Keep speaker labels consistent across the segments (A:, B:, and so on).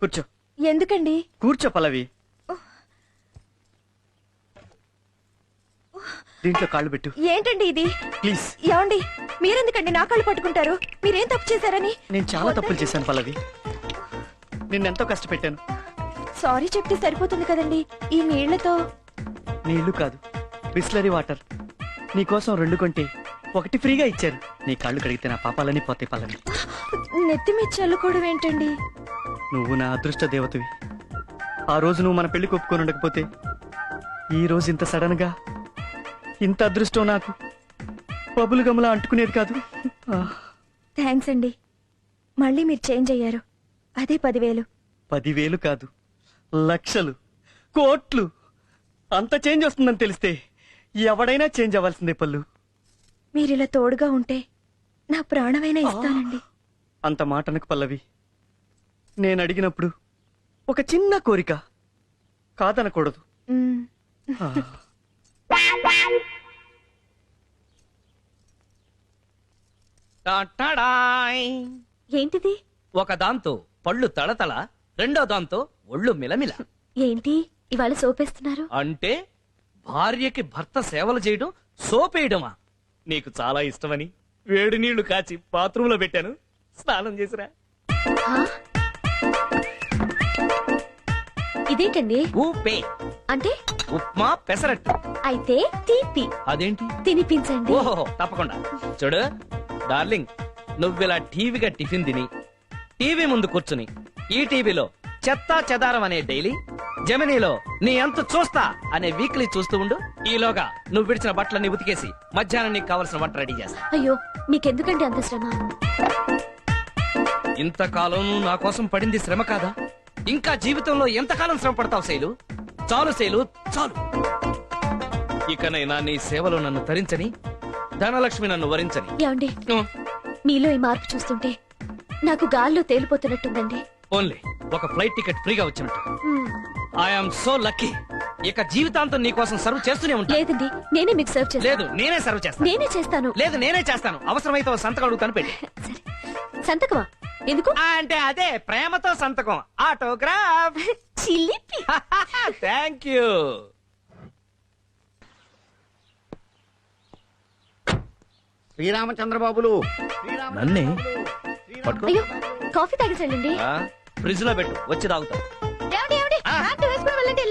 A: కూర్చో.
B: ఎందుకండి?
A: కూర్చో పల్లవి. దీంట్లో కాళ్ళు పెట్టు.
B: ఏంటండి ఇది?
A: ప్లీజ్.
B: ఏమండి, మీరెందుకండి నా కాళ్ళు పట్టుకుంటారు? మీరేం తప్పు చేశారని?
A: నేను చాలా తప్పులు చేశాను పల్లవి. నిన్నెంతో కష్టపెట్టాను.
B: సారీ చెప్తే సరిపోతుంది కదండి. ఈ నీళ్లతో.
A: నీళ్లు కాదు, బిస్లరీ వాటర్. నీకోసం 2 కొంటే 1 ఫ్రీగా ఇచ్చారు. నీ కాళ్ళు కడిగితే నా పాపాలని పోతాయి పల్లవి.
B: నెత్తి మీద చల్లుకోవడం ఏంటండి?
A: నువ్వు నా అదృష్ట దేవతవి. ఆ రోజు నువ్వు మన పెళ్లి ఒప్పుకొని ఉండకపోతే ఈ రోజు ఇంత సడన్ గా ఇంత అదృష్టం నాకు పబులు గమలా అంటుకునేది కాదు.
B: థ్యాంక్స్ అండి. మళ్ళీ మీరు చేంజ్ అయ్యారు. అదే 10,000.
A: 10,000 కాదు, లక్షలు, కోట్లు. అంత చేంజ్ వస్తుందని తెలిస్తే ఎవడైనా చేంజ్ అవ్వాల్సిందే పల్లు.
B: మీరిలా తోడుగా ఉంటే నా ప్రాణమైనా ఇస్తానండి.
A: అంత మాటనకు పల్లవి. నేను అడిగినప్పుడు ఒక చిన్న కోరిక కాదనకూడదు.
B: మ్మ్. ఏంటిది?
C: ఒక దాంతో పళ్ళు తళతళ, రెండో దాంతో ఒళ్ళు మిలమిల.
B: ఏంటి ఇవాళ సోపేస్తున్నారు?
C: అంటే భార్యకి భర్త సేవలు చేయడం సోపేయడమా? నీకు చాలా ఇష్టమని వేడి నీళ్లు కాచి బాత్రూంలో పెట్టాను, స్నానం చేసిరా.
B: ఇదేంటండి?
C: ఊపే
B: అంటే
C: ఉప్మా పెసరట్టు.
B: అయితే తీపి.
C: అదేంటి?
B: తినిపించండి.
C: ఓహో తప్పకుండా. చూడు డార్లింగ్, నువ్విలా టీవీగా టిఫిన్ తిని టీవీ ముందు కూర్చుని ఈ టీవీలో చెత్తా చెదారం అనే డైలీ, జెమినీలో నీ అంతు చూస్తా అనే వీక్లీ చూస్తూ ఉండు. ఈలోగా నువ్వు విడిచిన బట్టలన్నీ ఉతికేసి మధ్యాహ్నం నీకు కావలసిన వంట రెడీ చేస్తా.
B: అయ్యో, మీకెందుకండి అంత శ్రమ?
C: ఇంతకాలం నా కోసం పడింది శ్రమ కాదా? ఇంకా జీవితంలో ఎంతకాలం శ్రమ పడతావు శైలు? చాలు శైలు, చాలు. ఇకనైనా నీ సేవలో నన్ను తరించని, ధనలక్ష్మి నన్ను వరించని.
B: ఏమండి, మీలో ఈ మార్పు చూస్తుంటే నాకు గాల్లో తేలిపోతున్నట్టుందండి.
C: ఓన్లీ ఒక ఫ్లైట్ టికెట్ ఫ్రీగా వచ్చినట్టు.
B: మ్మ్.
C: I'm so lucky. ఇక జీవితాంతం నీ కోసం సర్వ్ చేస్తూనే ఉంటా.
B: లేదండి, నేనే మీకు సర్వ్ చేస్తాను.
C: లేదు, నేనే సర్వ్ చేస్తాను.
B: నేనే చేస్తాను.
C: లేదు, నేనే చేస్తాను. అవసరమైతే ఓ సంతకం అడుగుతాను, పెట్టి.
B: సరే. సంతకమా? ఎందుకు?
C: అంటే అదే ప్రేమతో సంతకం, ఆటోగ్రాఫ్.
B: చిలిపి.
C: Thank you.
D: శ్రీరామచంద్రబాబులు.
C: నన్నే
B: అయ్యో, కాఫీ తాగేసండి.
C: ఫ్రిడ్జ్ లో పెట్టు, వచ్చి తాగుతాం.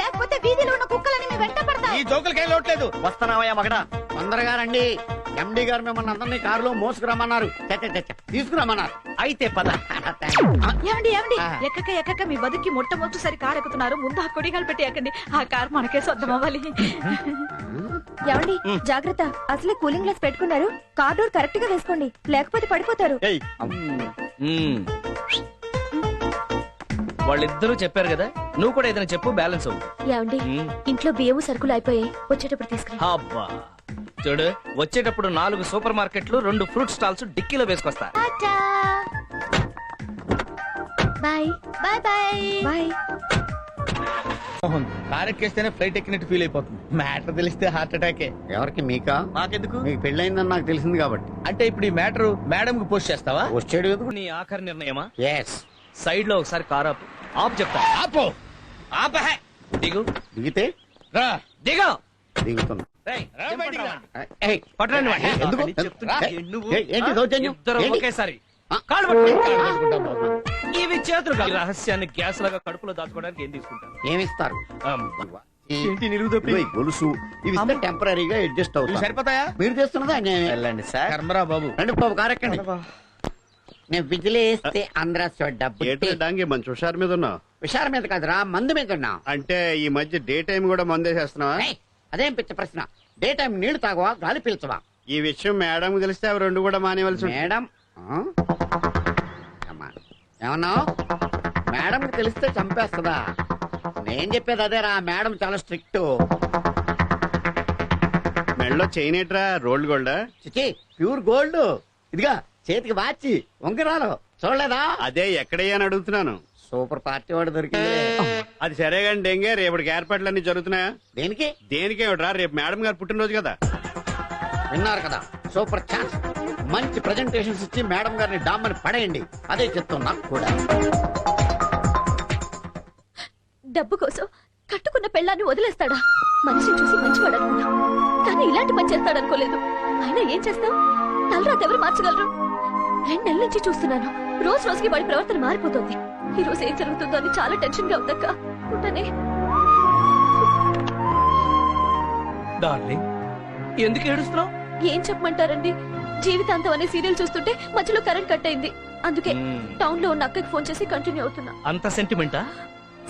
B: లేకపోతే వీధిలో ఉన్న కుక్కలని మీ వెంట పడతాయి.
C: ఈ జోకులకేం లోట్లేదు.
A: వస్తున్నావయ్యా మగడా.
D: తొందరగా రండి. ఎండి గారు మిమ్మల్ని అందరినీ కారులో మోసుకురమ్మన్నారు. తీసుకురమ్మన్నారు.
C: అయితే పద.
E: ఏమండి ఏమండి, ఎక్కక ఎక్కక మీ బతుకి మొట్టమొదటిసారి కారు ఎక్కుతున్నారు. ముందు ఆ కొడిగాలు పెట్టి ఎక్కండి. ఆ కారు మనకే సొంతం అవ్వాలి.
B: ఏమండి, జాగ్రత్త. అసలే కూలింగ్ గ్లాస్ పెట్టుకున్నారు. కార్ డోర్ కరెక్ట్ గా వేసుకోండి, లేకపోతే పడిపోతారు.
C: వాళ్ళిద్దరూ చెప్పారు కదా, నువ్వు కూడా ఏదైనా చెప్పు, బ్యాలెన్స్ అవ్వు.
B: ఏమండి, ఇంట్లో బియ్యము సరుకులు అయిపోయాయి, వచ్చేటప్పుడు తీసుకురా.
C: అబ్బా చూడు, వచ్చేటప్పుడు 4 సూపర్ మార్కెట్లు, 2 ఫ్రూట్ స్టాల్స్ డిక్కీలో వేసుకొస్తా.
B: Bye bye bye bye.
F: కారెక్కేస్తేనే ఫ్లైట్ ఎక్కినట్టు ఫీల్ అయిపోతుంది. మ్యాటర్ తెలిస్తే హార్ట్ అటాకే.
D: ఎవరికి? మీకా?
F: మాకెందుకు?
D: మీకు పెళ్ళయిందని నాకు తెలిసింది కాబట్టి.
F: అంటే ఇప్పుడు ఈ మ్యాటర్ మేడం కు పోస్ట్ చేస్తావా?
D: వచ్చాడు కదా.
C: నీ ఆఖరి నిర్ణయమా?
D: ఎస్.
C: సైడ్ లో ఒకసారి కార్ ఆపు. ఆపు చెప్తా.
F: ఆపో.
C: ఆపహే. దిగు.
D: దిగితే
F: రా.
C: దిగు.
D: దిగుతున్నా.
C: రేయ్,
F: రా బయటికి రా.
D: ఏయ్,
C: పట్టరండి వాడిని.
D: ఎందుకు?
C: అని చెప్తుంటే నువ్వు
D: ఏంటి దౌర్జన్యం?
C: ఇద్దరు
D: ఏంటి?
C: ఒకేసారి
D: ఆ?
C: కాళ్ళు పట్టుకో.
D: కాళ్ళు పట్టుకుంటాం బాబు.
C: ఇవి చేతులు కాదు. ఈ రహస్యాన్ని గ్యాస్ లాగా కడుపులో దాచుకోవడానికి ఏం తీసుకుంటాను?
D: ఏమిస్తారు?
A: ఏంటి నిలువుదప్పి?
D: ఇదిగో ఈ గొలుసు ఇవి ఇస్తే టెంపరీగా అడ్జస్ట్
F: ఇవి
D: అవుతాయి.
F: సరిపోతాయా?
D: మీరు చేస్తున్నదా అన్యాయమే.
A: వెళ్ళండి సార్.
F: కర్మరా బాబు.
D: రండి బాబు, కారెక్కండి. నేను విజిలేస్తే ఆంధ్ర డబ్బు
G: డాంగి మంచి హుషారు మీద ఉన్నావు.
D: విషారం మీద కాదురా, మందు మీద ఉన్నా.
G: అంటే ఈ మధ్య డే టైం కూడా మందేసేస్తున్నావా?
D: ఏయ్, అదేం పిచ్చ ప్రశ్న. డే టైం నీళ్లు తాగవా, గాలి పీల్చవా?
G: ఈ విషయం మేడం తెలిస్తే అవి 2 కూడా మానేవలసి ఉంటుంది.
D: మేడం ఏమన్నావు? మేడం తెలిస్తే చంపేస్తుందా? నేను చెప్పేది అదేరా, మేడం చాలా స్ట్రిక్ట్.
G: మెడలో చైన్ ఏట్రా, రోల్డ్ గోల్డా?
D: చిచి, ప్యూర్ గోల్డ్. ఇదిగా చేతికి వాచి, ఉంగరాలు చూడలేదా?
G: అదే ఎక్కడయ్యా అని అడుగుతున్నాను.
D: సూపర్ పార్టీ వాడు దొరికింది.
G: అది సరే కానీ డెంగే, రేపటికి ఏర్పాట్లన్నీ జరుగుతున్నాయా?
D: దేనికి?
G: దేనికేమిట్రా, రేపు మేడం గారు పుట్టినరోజు కదా.
D: విన్నారు కదా, సూపర్ ఛాన్స్. మంచి ప్రెజెంటేషన్స్ ఇచ్చి మేడం గారిని డామ్మని పడేయండి. అదే చెప్తాం నాకు కూడా.
B: డబ్బు కోసం కట్టుకున్న పెళ్ళాన్ని వదిలేస్తాడా? మనిషిని చూసి మంచివాడు అనుకున్నా, కానీ ఇలాంటి పని చేస్తాడనుకోలేదు. అయినా ఏం చేస్తాం, తలరాత ఎవరు మార్చగలరు? 2 నెలల నుంచి చూస్తున్నాను, రోజు రోజుకి వాడి ప్రవర్తన మారిపోతుంది. ఈ రోజు ఏం జరుగుతుందో అని చాలా టెన్షన్ గా ఉందక్క. ఉంటానే.
C: డార్లింగ్, ఎందుకు ఏడుస్తున్నావు?
B: ఏం చెప్పమంటారండి, జీవితాంతం అనే సీరియల్ చూస్తుంటే మధ్యలో కరెంట్ కట్ అయింది. అందుకే టౌన్ లో ఉన్న అక్కకి ఫోన్ చేసి కంటిన్యూ అవుతున్నా.
C: అంత సెంటిమెంటా?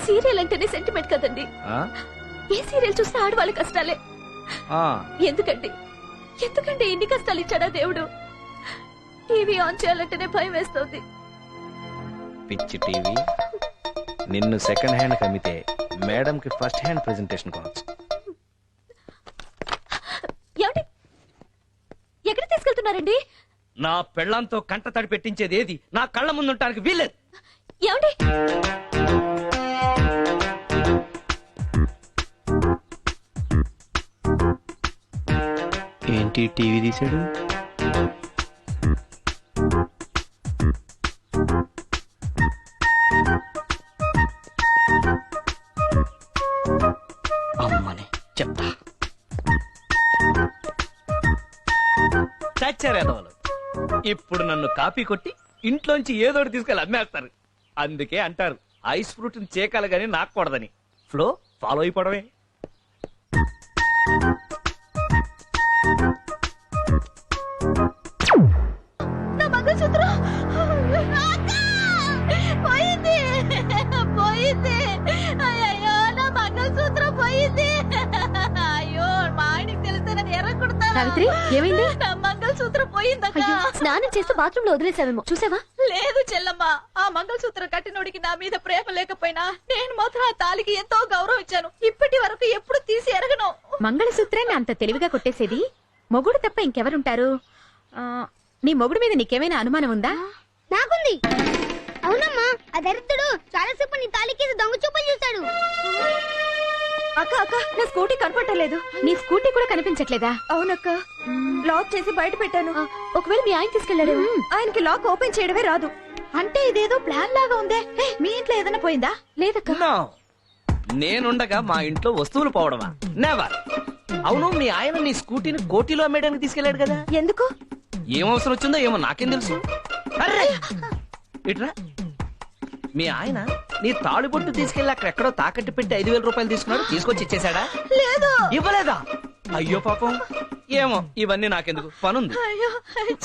B: సీరియల్ అంటేనే సెంటిమెంట్ కదండి. ఏ సీరియల్ చూసినా ఆడవాళ్ళ కష్టాలే. ఎందుకండి ఎందుకంటే ఇన్ని కష్టాలు ఇచ్చాడా దేవుడు? టీవీ ఆన్ చేయాలంటేనే భయం వేస్తుంది.
C: పిచ్చి టీవీ, నిన్ను సెకండ్ హ్యాండ్ కమ్మితే మేడం కి ఫస్ట్ హ్యాండ్ ప్రెజెంటేషన్ కావచ్చు.
B: ఏమండి, ఎక్కడ తీసుకెళ్తున్నారండి?
C: నా పెళ్ళంతో కంట తడి పెట్టించేది ఏది నా కళ్ళ ముందుంటానికి వీల్లేదు.
B: ఏమండి,
A: ఏంటి టీవీ తీసాడు? అమ్మని చెప్తా.
C: చచ్చారేదవాళ్ళు ఇప్పుడు నన్ను కాపీ కొట్టి ఇంట్లోంచి ఏదోటి తీసుకెళ్ళి అమ్మేస్తారు. అందుకే అంటారు ఐస్ ఫ్రూట్ చేకాలి గాని నాకూడదని. Flow follow అయిపోవడమే.
B: నా మంగళసూత్రం పోయింది పోయింది. అయ్యో, నా మంగళసూత్రం పోయింది. అయ్యో, మా ఆయనకి తెలిస్తే నన్ను ఎర్రకుడతా.
E: సావిత్రి, ఏమైంది?
B: నా మంగళసూత్రం పోయిందక్క. స్నానం చేస్తూ బాత్రూమ్ లో వదిలేసావేమో, చూసావా? లేదు చెల్లమ్మ, ఆ మంగళసూత్రం కట్టినోడికి నా మీద ప్రేమ లేకపోయినా నేను మాత్రం ఆ తాలికి ఎంతో గౌరవం ఇచ్చాను. ఇప్పటి వరకు ఎప్పుడు తీసి ఎరగను.
E: మంగళసూత్రాన్ని అంత తెలివిగా కొట్టేసేది మొగుడు తప్ప ఇంకెవరుంటారు? నీ మొగుడు మీద నీకేమైనా అనుమానం ఉందా?
H: నాకుంది. అవునమ్మా, ఆ దరిద్రుడు చాలాసేపు నీ తాలికేసి దొంగ చూపలు చూశాడు.
B: అక్క అక్క, నా స్కూటీ కనపడలేదు.
E: నీ స్కూటీ కూడా కనిపించట్లేదా?
B: అవునక్క, లాక్ చేసి బయట పెట్టాను. ఒకవేళ మీ ఆయన తీసుకెళ్ళాడు, ఆయనకి లాక్ ఓపెన్ చేయడమే రాదు.
E: అంటే ఇదేదో ప్లాన్ లాగా ఉందే. మీ ఇంట్లో ఏదైనా పోయిందా?
B: లేదక్క.
C: No. నేనుండగా మా ఇంట్లో వస్తువులు పోవడమా? నెవర్. అవును, మీ ఆయన నీ స్కూటీని కోటిలో అమ్మేయడానికి తీసుకెళ్లాడు కదా,
B: ఎందుకు?
C: ఏం అవసరం వచ్చిందో ఏమో నాకేం తెలుసు. అర్రే! ఇట్రా, మీ ఆయన నీ తాళిబొట్టు తీసుకెళ్లి అక్కడెక్కడో తాకట్టు పెట్టి 5,000 రూపాయలు తీసుకున్నాడు, తీసుకొచ్చి ఇచ్చేశాడా?
B: లేదు.
C: ఇవ్వలేదా? అయ్యో పాపం. ఏమో, ఇవన్నీ నాకెందుకు, పనుంది.
B: అయ్యో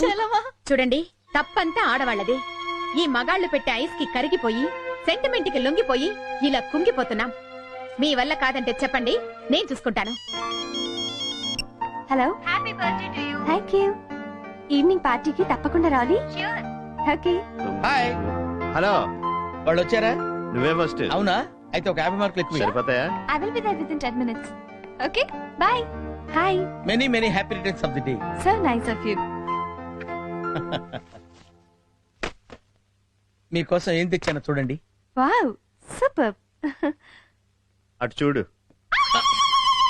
B: చెల్లమ్మ.
E: చూడండి, తప్పంతా ఆడవాళ్ళది. ఈ మగాళ్లు పెట్టే ఐస్ కి కరిగిపోయి సెంటిమెంట్ కి లొంగిపోయి ఇలా కుంగిపోతున్నాం. మీ వల్ల కాదంటే చెప్పండి, నేను చూసుకుంటాను.
B: Hello, happy birthday to you. Thank you. Evening పార్టీకి తప్పకుండా రావాలి. ష్యూర్. ఓకే.
F: హాయ్.
G: హలో,
F: వాళ్ళు వచ్చారా?
G: నువ్వే ఫస్ట్.
F: అవునా? అయితే ఒక 50 మార్కులు ఎక్కువ.
G: సరిపోతాయా?
B: I will be there within 10 minutes. Okay? Bye. Hi.
F: Many many happy returns of the day.
B: So nice of you.
F: మీకోసం ఏం తెచ్చానో చూడండి.
B: Wow. Superb.
G: అటు చూడు.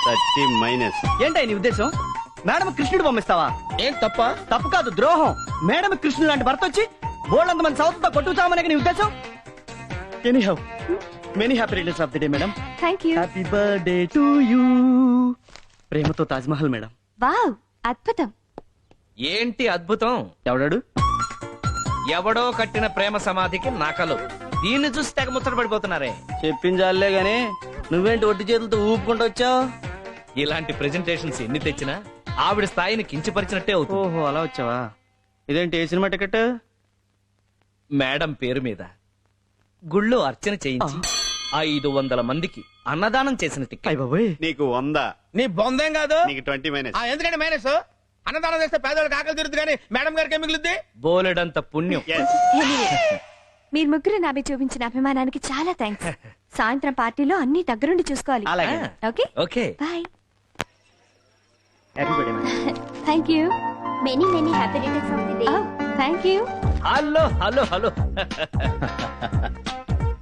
G: 30 మైనస్.
A: ఏంటై నీ ఉద్దేశం? మేడం కృష్ణుడు పంపిస్తావా?
F: ఏం తప్ప?
A: తప్పు కాదు, ద్రోహం. మేడం కృష్ణుడు లాంటి భర్త వచ్చి బోల్డ్ మంది సౌత్ తో కొట్టుతామనే నీ ఉద్దేశం? Anyhow, many happy returns of the day madam.
B: Thank you.
A: Happy birthday to you. ప్రేమతో తాజ్ మహల్ మేడం.
B: Wow. అద్భుతం.
C: ఏంటి అద్భుతం?
A: ఎవడాడు?
C: ఎవడో కట్టిన ప్రేమ సమాధికి నాకలు. దీన్ని చూసి తెగ ముచ్చట పడిపోతున్నారే.
A: చెప్పించాలే గాని నువ్వేంటి ఒట్టి చేతులతో ఊపుకుంటూ వచ్చావు?
C: ఇలాంటి ప్రెజెంటేషన్స్ ఎన్ని తెచ్చినా ఆవిడ స్థాయిని కించపరిచినట్టే అవుతుంది.
A: ఓహో, అలా వచ్చావా? ఇదేంటి ఏ సినిమా టికెట్?
C: మేడం పేరు మీద గుళ్ళో అర్చన చేయించి 500 మందికి అన్నదానం చేసిన టికెట్.
A: అయ్య బాబోయ్.
G: నీకు 100,
F: నీ బొందేం కాదు.
G: నీకు 20 మైనస్.
F: ఎందుకంటే మైనస్ అన్నదానం చేస్తే పేదవాళ్ళకి ఆకలి తీరుద్ది, కానీ మేడం గారికి ఏం మిగులుద్ది?
C: బోలెడంత పుణ్యం.
G: Yes.
B: మీరు ముగ్గురు నాపై చూపించిన అభిమానానికి చాలా థ్యాంక్స్. సాయంత్రం పార్టీలో అన్ని దగ్గరుండి చూసుకోవాలి.
A: అలాగే.
B: Okay.
C: Okay.
B: Bye.
A: Happy birthday madam.
B: Thank you.
H: Many many happy returns of the day.
B: Thank you.
C: Hello hello hello.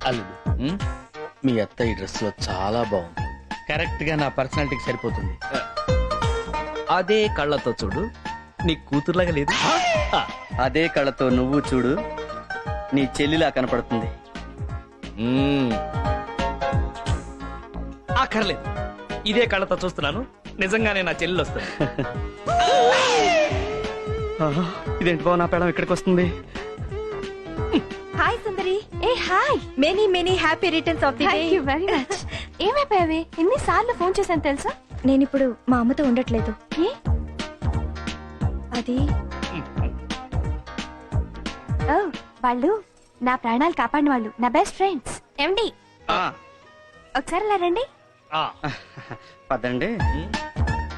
F: అల్లుడు,
C: ఉమ్,
F: మీ అత్త ఈ డ్రెస్ లో చాలా బాగుంది. కరెక్ట్ గా నా పర్సనాలిటీకి సరిపోతుంది.
C: అదే కళ్ళతో చూడు, నీ కూతురులాగా లేదు.
A: అదే కళ్ళతో నువ్వు చూడు, నీ చెల్లిలా కనపడుతుంది.
C: ఉమ్, అక్కర్లేదు, ఇదే కళ్ళతో చూస్తున్నాను, నిజంగానే నా చెల్లెలు వస్తుంది.
A: ఆహా, ఇదేంటి బావ, నా పెళ్ళం ఇక్కడికి వస్తుంది.
B: హాయ్ సుందరి. ఏ hi. Many many happy returns of the day. Thank you very much. ఏమైపోయావే? ఎన్నిసార్లు ఫోన్ చేశాను తెలుసా? నేను ఇప్పుడు మా అమ్మతో ఉండట్లేదు. ఏ? అది ఓ, వాళ్ళు నా ప్రాణాలు కాపాడిన వాళ్ళు, నా బెస్ట్ ఫ్రెండ్స్. ఏమండి,
A: ఆ,
B: ఒకసారి అలా రండి.
C: ఆ,
A: పదండి.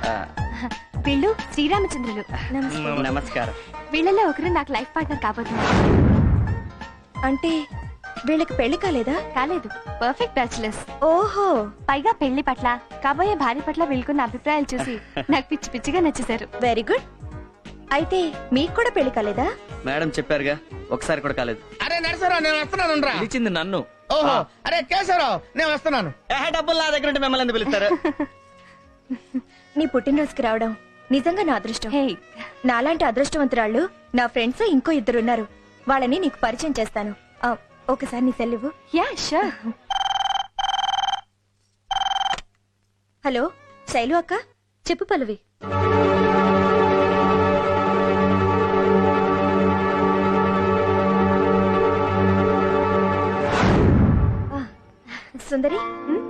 A: ఆ,
B: వీళ్ళు శ్రీరామచంద్రులు. నమస్తే.
A: నమస్కారం.
B: వీళ్ళలో ఒకరు నాకు లైఫ్ పార్ట్నర్ కాబోతున్నారు. అంటే వీళ్ళకి పెళ్లి కాలేదా? కాలేదు, పర్ఫెక్ట్ బ్యాచులర్స్. ఓహో, పైగా పెళ్లి పట్ల, కాబోయే భార్య పట్ల వీళ్ళకున్న అభిప్రాయాలు చూసి నాకు పిచ్చి పిచ్చిగా నచ్చేశారు. Very good. అయితే మీకు కూడా పెళ్లి కాలేదా?
A: మేడం చెప్పారుగా, ఒకసారి కూడా కాలేదు.
F: అరే నరసరావు నేను వస్తున్నాను రా.
C: పిలిచింది నన్ను.
F: ఓహో అరే కేశవరావు నేను వస్తున్నాను.
A: డబ్బులు నా దగ్గర ఉంటే మిమ్మల్ని ఎందుకు పిలుస్తారు?
B: నీ పుట్టినరోజుకి రావడం నిజంగా నా అదృష్టం. నాలాంటి అదృష్టవంతురాళ్ళు నా ఫ్రెండ్స్ ఇంకో ఇద్దరున్నారు. వాళ్ళని నీకు పరిచయం చేస్తాను. ఒకసారి నీ సెల్ ఇవ్వు. Yeah sure. హలో శైలు అక్క. చెప్పు పల్లవి. సుందరి,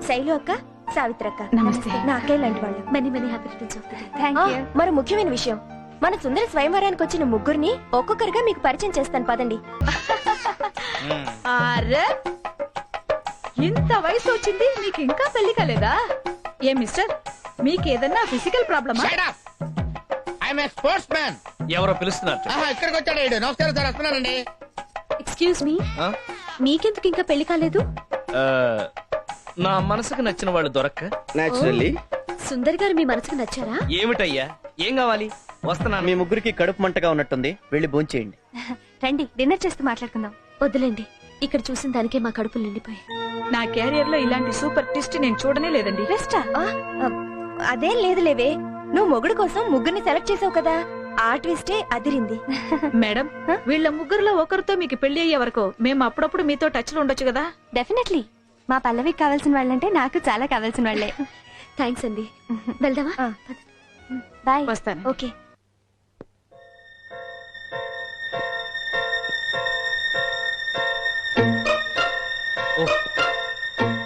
B: శైలు అక్క, సావిత్రక్క. నమస్తే. నా అక్కయ్య లాంటి వాళ్ళు. Many many happy returns of the day. Thank you. మరి ముఖ్యమైన విషయం, మన సుందరి స్వయంవరానికి వచ్చిన ముగ్గురిని ఒక్కొక్కరిగా మీకు పరిచయం చేస్తాను, పదండి.
E: అరే ఇంత వయసు వచ్చింది, నీకు ఇంకా పెళ్లి కాలేదా? ఏ మిస్టర్, మీకేదన్నా ఫిజికల్ ప్రాబ్లమా?
F: I'm sports man.
C: ఎవరో పిలుస్తున్నారు.
F: ఇక్కడికి వచ్చాడు ఈడు. నమస్కారం సార్, వస్తున్నానండి.
B: ఎక్స్క్యూజ్ మీ,
C: ఆ?
B: మీకెందుకు ఇంకా పెళ్లి కాలేదు?
C: ఆ, నా మనసుకు నచ్చిన వాళ్ళు దొరక్క.
A: నేచురల్లీ.
B: సుందరి గారు మీ మనసుకు నచ్చారా?
C: ఏమిటయ్యా, ఏం కావాలి? వస్తున్నాను.
A: మీ ముగ్గురికి కడుపు మంటగా ఉన్నట్టుంది, వెళ్ళి భోంచేయండి.
B: రండి, డిన్నర్ చేస్తూ మాట్లాడుకుందాం. వద్దులేండి, ఇక్కడ చూసిన దానికే మా కడుపులు నిండిపోయాయి.
E: నా కెరియర్ లో ఇలాంటి సూపర్ ట్విస్ట్ నేను చూడనే లేదండి.
B: బెస్టా? అదేం లేదులేవే, నువ్వు మొగుడు కోసం ముగ్గురిని సెలెక్ట్ చేసావు కదా, ఆ ట్విస్టే అదిరింది.
E: మేడం, వీళ్ళ ముగ్గురులో ఒకరితో మీకు పెళ్లి అయ్యే వరకు మేము అప్పుడప్పుడు మీతో టచ్ లో ఉండొచ్చు కదా?
B: డెఫినెట్లీ. మా పల్లవికి కావాల్సిన వాళ్ళంటే నాకు చాలా కావాల్సిన వాళ్ళే. థ్యాంక్స్ అండి. వెళ్దామా? బాయ్.
E: వస్తాను.
B: ఓకే.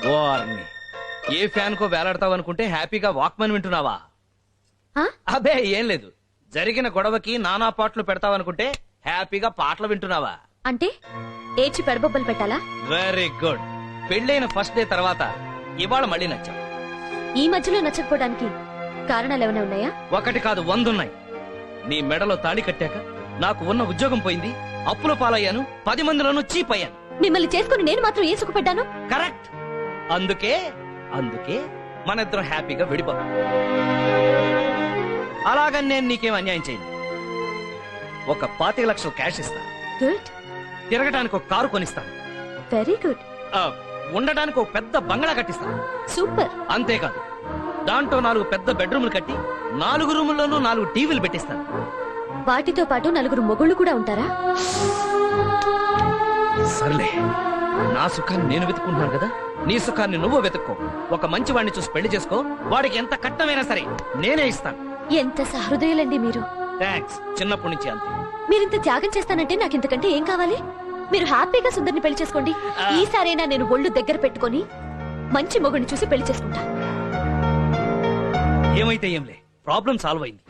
C: వార్ని, ఏ ఫ్యాన్ కో వేలాడతావు అనుకుంటే హ్యాపీగా వాక్మన్ వింటున్నావా?
B: ఆ?
C: అబే ఏం లేదు, జరిగిన గొడవకి నానా పాటలు పెడతావనుకుంటే హ్యాపీగా పాటలు వింటున్నావా?
B: అంటే ఏడ్చి పెడబొబ్బలు పెట్టాలా?
C: Very good. పెళ్ళైన ఫస్ట్ డే తర్వాత ఇవాళ మళ్ళీ నచ్చావు.
B: ఈ మధ్యలో నచ్చకపోవడానికి కారణాలు ఏమైనా ఉన్నాయా?
C: ఒకటి కాదు, 100 ఉన్నాయి. నీ మెడలో తాళి కట్టాక నాకు ఉన్న ఉద్యోగం పోయింది, అప్పుల పాలయ్యాను, 10 మందిలోనూ చీప్ అయ్యాను.
B: మిమ్మల్ని చేసుకుని నేను మాత్రం ఏ సుఖపడ్డాను?
C: కరెక్ట్. అందుకే మన ఇద్దరం హ్యాపీగా విడిపోతాం. అలాగని నేను నీకేం అన్యాయం చేయను. ఒక 25 లక్షలు క్యాష్ ఇస్తాను,
B: గుడ్,
C: తిరగటానికి ఒక కారు కొనిస్తాను,
B: వెరీ గుడ్,
C: ఉండటానికి ఒక పెద్ద బంగ్లా కట్టిస్తాను.
B: సూపర్.
C: అంతేకాదు, దాంట్లో 4 పెద్ద బెడ్రూమ్లు కట్టి 4 రూముల్లోనూ 4 టీవీలు పెట్టిస్తాను.
B: వాటితో పాటు 4 మొగుళ్ళు కూడా ఉంటారా?
C: సర్లే, నా సుఖాన్ని నేను వెతుకుంటున్నాను కదా, నీ సుఖాన్ని నువ్వు వెతుక్కో. ఒక మంచి వాడిని చూసి పెళ్లి చేసుకో, వాడికి ఎంత కట్టమైనా సరే నేనే ఇస్తాను.
B: ఎంత సహృదయులండి మీరు.
C: థ్యాంక్స్. చిన్నప్పటి నుంచి అంతే.
B: మీరింత త్యాగం చేస్తానంటే నాకు ఇంతకంటే ఏం కావాలి? మీరు హ్యాపీగా సుందరిని పెళ్లి చేసుకోండి. ఈసారైనా నేను ఒళ్ళు దగ్గర పెట్టుకొని మంచి మొగుడిని చూసి పెళ్లి చేసుకుంటా.
C: ఏమైతే ఏంలే, ప్రాబ్లం సాల్వ్ అయింది.